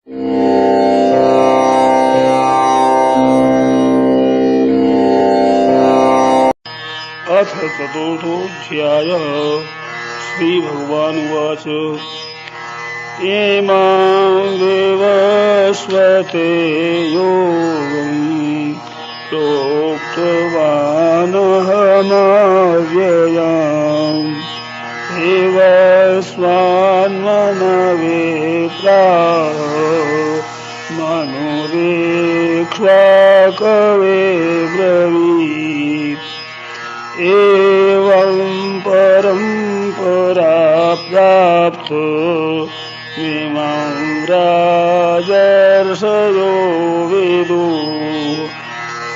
अथ चतुर्थोऽध्यायः। श्रीभगवानुवाच इमां विवस्वते योगं प्रोक्तवानहमव्ययम् विवस्वान्मनवे प्राह मनुरेक्ष्वा कवे ब्रवीत्। एवं परम्परा प्राप्त इमं राजर्षयो विदु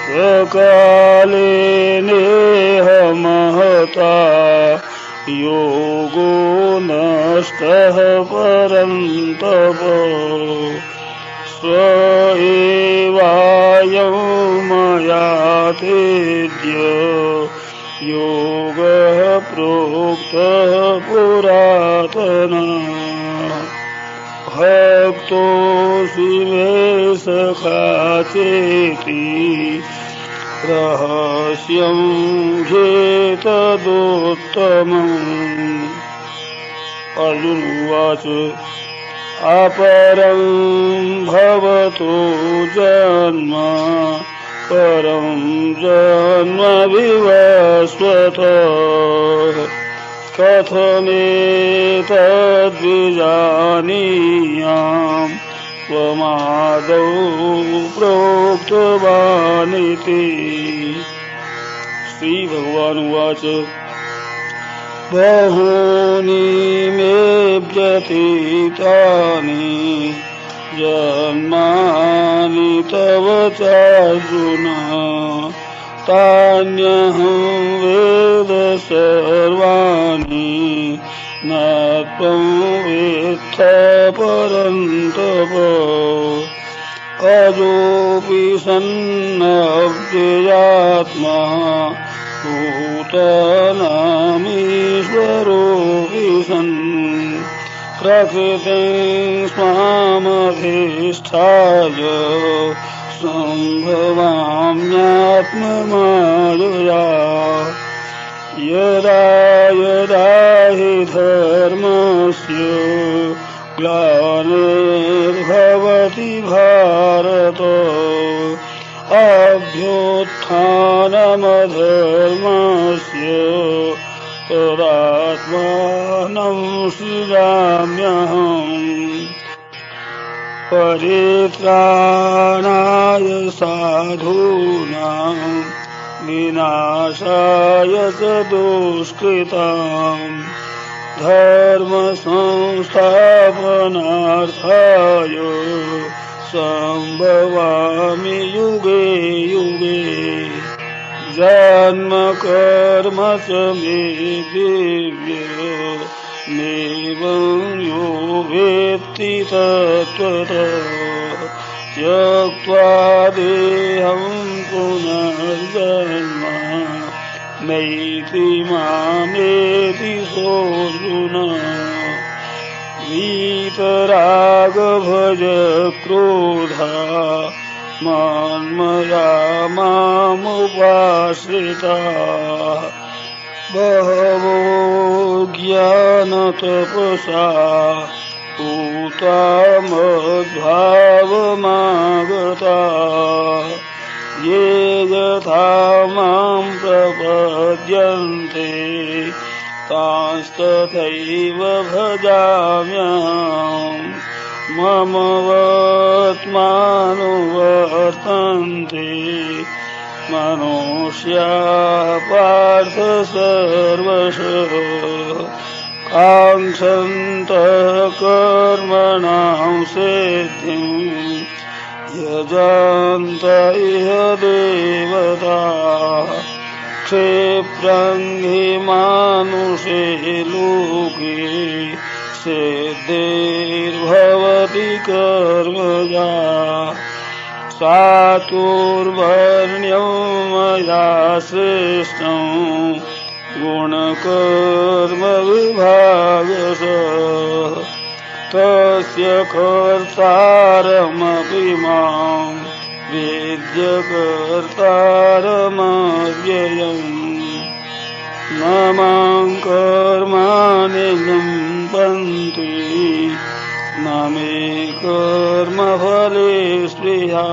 स्वकाले नेह महता योगो नष्टः परन्तप स एवायं मया तेद्य योगः प्रोक्तः पुरातनः। भक्तोऽसि मे सखा चेति रहस्यं ह्येतदुत्तमम्। अर्जुन उवाच अपरं भवतो जन्म परं जन्म विवस्वतः कथमेतद्विजानीयां त्वमादौ प्रोक्तवानिति। श्रीभगवानुवाच बहूनि मे व्यतीतानि जन्मानि तव चार्जुन तान्यहं वेद सर्वाणि न त्वं वेत्थ परन्तप। अजोऽपि सन्नव्ययात्मा भूतानामीश्वरोऽपि सन् प्रकृतिं स्वामधिष्ठाय सम्भवाम्यात्ममायया। यदा यदा हि धर्मस्य ग्लानिर्भवति भारत अभ्युत्थानमधर्मस्य तदात्मानं सृजाम्यहम्। परित्राणाय साधूनां विनाशाय च दुष्कृतां धर्मसंस्थापनार्थाय सम्भवामि युगे युगे। जन्म कर्म च मे दिव्य नैवं यो वेत्ति तत्त्वतः त्यक्त्वा देहं पुनर्जन्म नैति मामेति सोऽर्जुन। वीतराग भज क्रोधा मन्मया मामुपाश्रिताः बहवो ज्ञानतपसा पूता मद्भावमागताः ये यथा मां प्रपद्यन्ते तांस्तथैव भजाम्यहम्। मम वर्त्मानुवर्तन्ते मनुष्याः पार्थ सर्वशः काङ्क्षन्तः कर्मणां सिद्धिं यजन्त इह देवताः। क्षिप्रं हि मानुषे लोके सिद्धिर्भवति कर्मजा चातुर्वर्ण्यं मया सृष्टं गुणकर्म विभागशः तस्य कर्तारमपि मां वेद्य कर्तारमव्ययम् न मां कर्माणि लिम्पन्ति न मे कर्मफले स्पृहा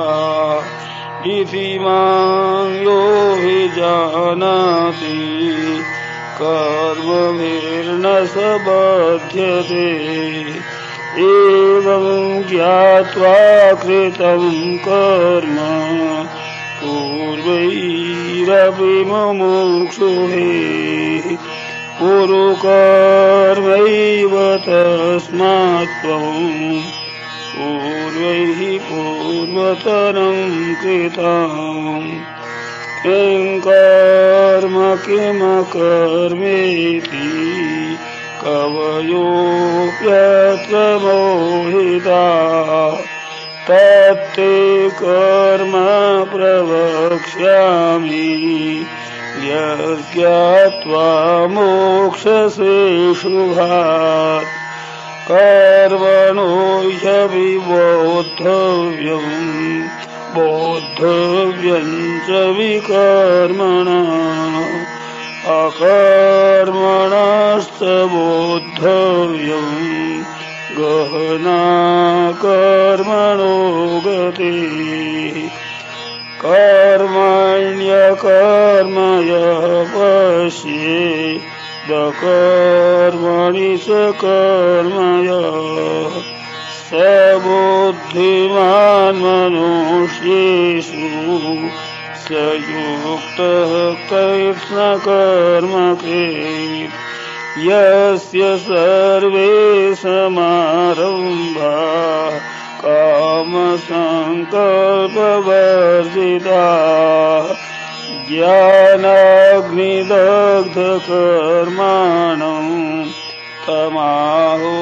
इति मां योऽभिजानाति कर्मभिर्न स बध्यते एवं ज्ञात्वा कृतं कर्म पूर्वैरपि मुमुक्षुभिः कुरु कर्मैव तस्मात् त्वं पूर्वैः पूर्वतरं कृतम् किं कर्म किमकर्मेति कवयोऽप्यत्र मोहिताः तत्ते कर्म प्रवक्ष्यामि यज्ञात्वा मोक्षसे शुभात् कर्मणो बोद्धव्यं च विकर्मणा अकर्मणश्च बोद्धव्यं गहना कर्मणो गतिः कर्मण्यकर्मय पश्येदकर्मणि च कर्मय स बुद्धिमान् मनुष्येषु स युक्तः कृत्स्नकर्मकृत् यस्य सर्वे समारम्भाः कामसङ्कल्पवर्जिताः ज्ञानाग्निदग्धकर्माणं तमाहो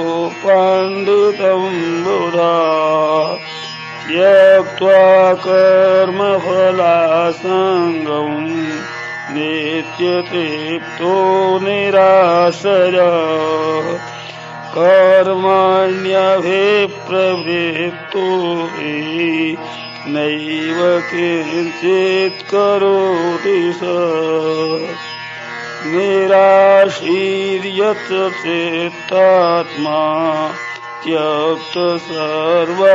पण्डितं बुधाः त्यक्त्वा कर्मफलासङ्गं नित्यतृप्तो निराश्रयः कर्मण्यभिप्रवृत्तो हि नैव किञ्चित् करोति स निराशीर्यत् चित्तात्मा त्यक्त सर्वपरिग्रहः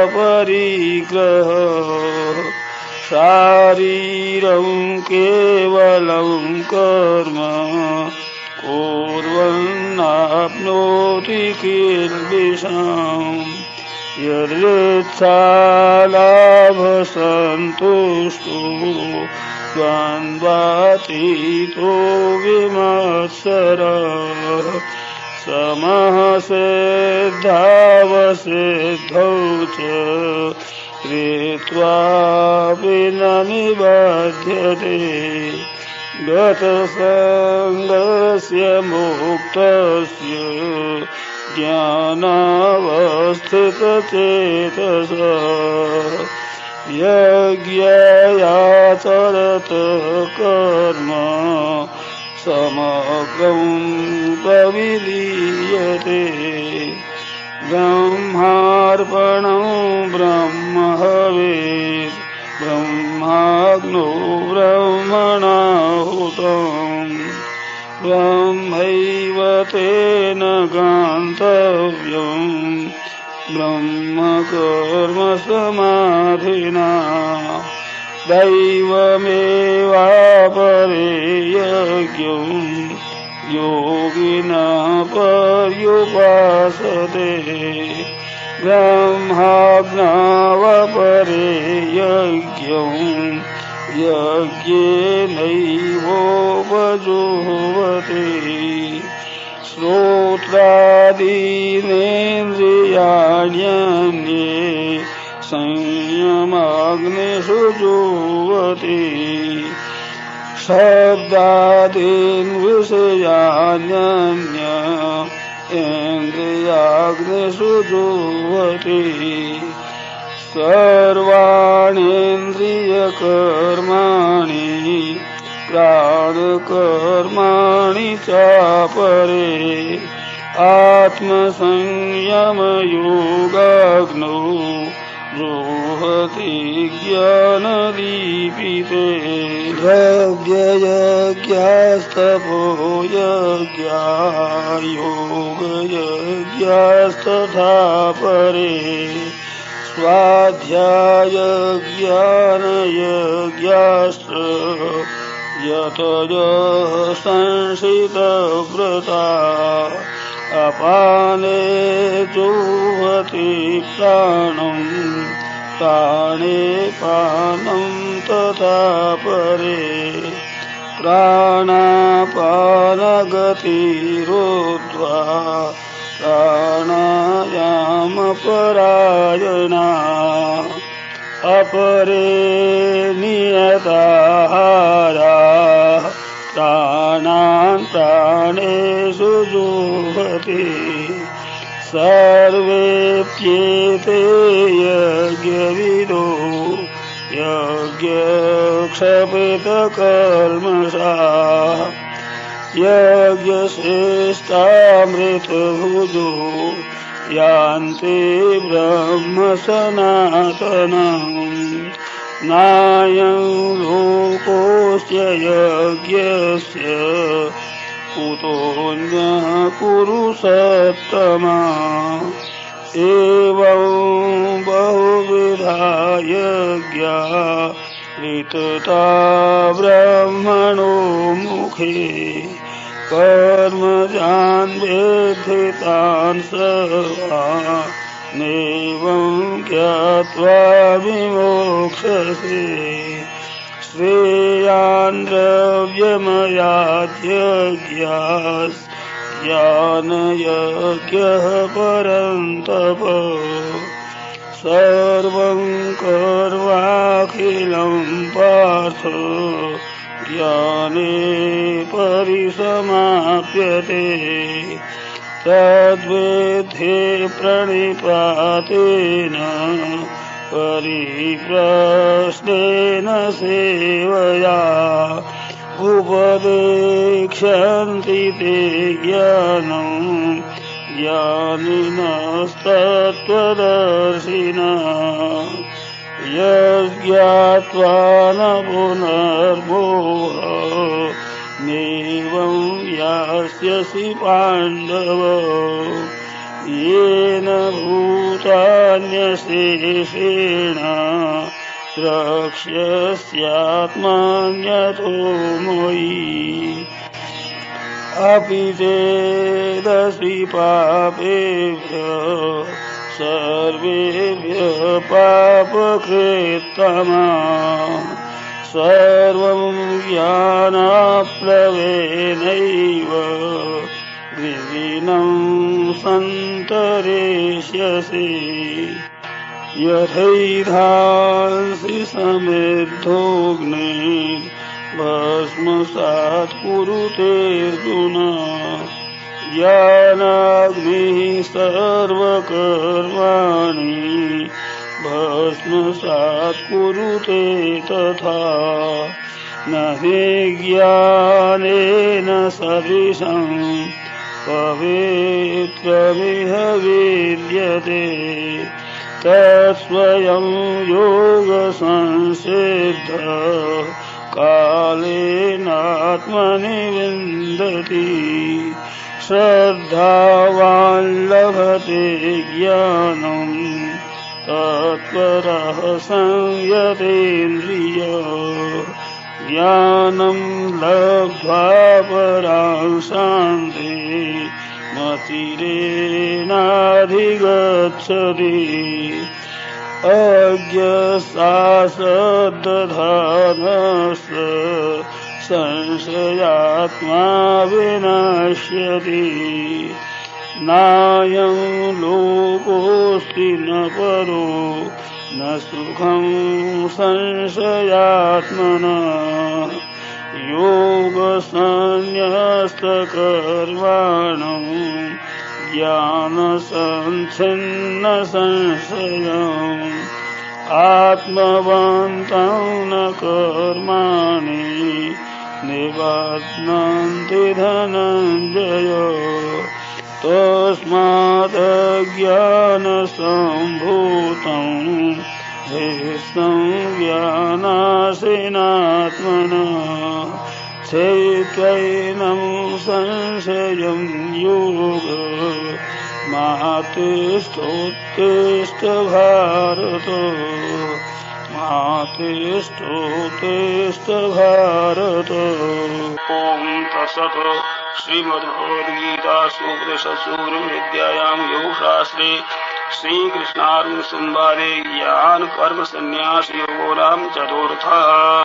शारीरं केवलं कर्म कुर्वन्नाप्नोति किल्बिषाम् यदृच्छालाभसन्तुष्टो द्वन्द्वातीतो विमत्सरः समः सिद्धावसिद्धौ च कृत्वापि न निबध्यते गतसङ्गस्य मुक्तस्य ज्ञानावस्थितचेतसः यज्ञयाचरत कर्म समग्रं प्रविलीयते ब्रह्मार्पणं ब्रह्महविः ब्रह्माग्नो ब्रह्मणाहुतं ब्रह्मैव तेन गन्तव्यं ब्रह्मकर्मसमाधिना दैवमेवापरे यज्ञं योगिनः पर्युपासते ब्रह्माज्ञावपरे यज्ञं यज्ञेनैवोपजुह्वते श्रोत्रादीनेन्द्रियाण्यन्ये संयमाग्निषु जुह्वति शब्दादीन् विषयान्यन्य इन्द्रियाग्निषु जुह्वति सर्वाणीन्द्रियकर्माणि प्राणकर्माणि चापरे आत्मसंयमयोगाग्नौ जुह्वति ज्ञानदीपिते द्रव्ययज्ञास्तपो यज्ञा योगयज्ञास्तथा परे स्वाध्यायज्ञानयज्ञाश्च यतयः संशितव्रता अपाने जुह्वति प्राणं प्राणे पानं तथा परे प्राणापानगतिरोध्वा प्राणायामपरायणा अपरे नियताहारा प्राणान् प्राणेषु जुह्वति सर्वेप्येते यज्ञविदो यज्ञक्षपितकल्मषाः यज्ञश्रेष्ठामृतभुजो यान्ति ब्रह्म सनातनम् नायं लोकोऽस्य यज्ञस्य कुतोऽन्यः कुरु सत्तमा एवं बहुविधा यज्ञा वितता ब्रह्मणो मुखे कर्मजान् विद्धितान् सर्वानेवं ज्ञात्वा विमोक्ष्यसे श्रेयान् द्रव्यमयाद्यज्ञास्यानयज्ञः परन्तप सर्वं कर्वाखिलं पार्थ ज्ञाने परिसमाप्यते तद्विद्धि प्रणिपातेन परिप्रश्नेन सेवया उपदेक्ष्यन्ति ते ज्ञानं ज्ञानिनस्तत्त्वदर्शिनः यज्ञात्वा न पुनर्मोहः नैवं यास्यसि पाण्डव येन भूतान्यशेषेण द्रक्ष्यस्यात्मन्यतो मयि अपि चेदसि पापेभ्यः सर्वेभ्यः पापकृत्तमा सर्वं ज्ञानाप्लवेनैव विलीनं सन्तरिष्यसि यथैधांसि समिद्धोऽग्निः भस्मसात् कुरुतेऽर्जुन ज्ञानाग्निः सर्वकर्माणि भस्मसात् कुरुते तथा न हि ज्ञानेन सदृशं पवित्रमिह विद्यते तत्स्वयं योगसंसिद्धः कालेनात्मनि विन्दति श्रद्धावान् लभते ज्ञानम् तत्परः संयतेन्द्रियः ज्ञानं लब्ध्वा परां शान्तिं मतिरेणाधिगच्छति अज्ञसासद्दधानस्य संशयात्मा विनश्यति नायं लोकोऽस्ति न परो न सुखं संशयात्मनः योगसंन्यस्तकर्माणं ज्ञानसंच्छिन्न संशयम् आत्मवन्तं न कर्माणि निबध्नन्ति धनञ्जय तस्मादज्ञानसम्भूतं हृष्टं ज्ञानासीनात्मनः चैत्वैनं संशयं योग मातिष्ठोत्तिष्ठ भारत मातिष्ठोत्तिष्ठ भारत। ओम तत्सत्। श्रीमद्भगवद्गीतासु उपनिषत्सु ब्रह्मविद्यायां योगशास्त्रे श्रीकृष्णार्जुन संवादे ज्ञान कर्म संन्यास योगो नाम चतुर्थः।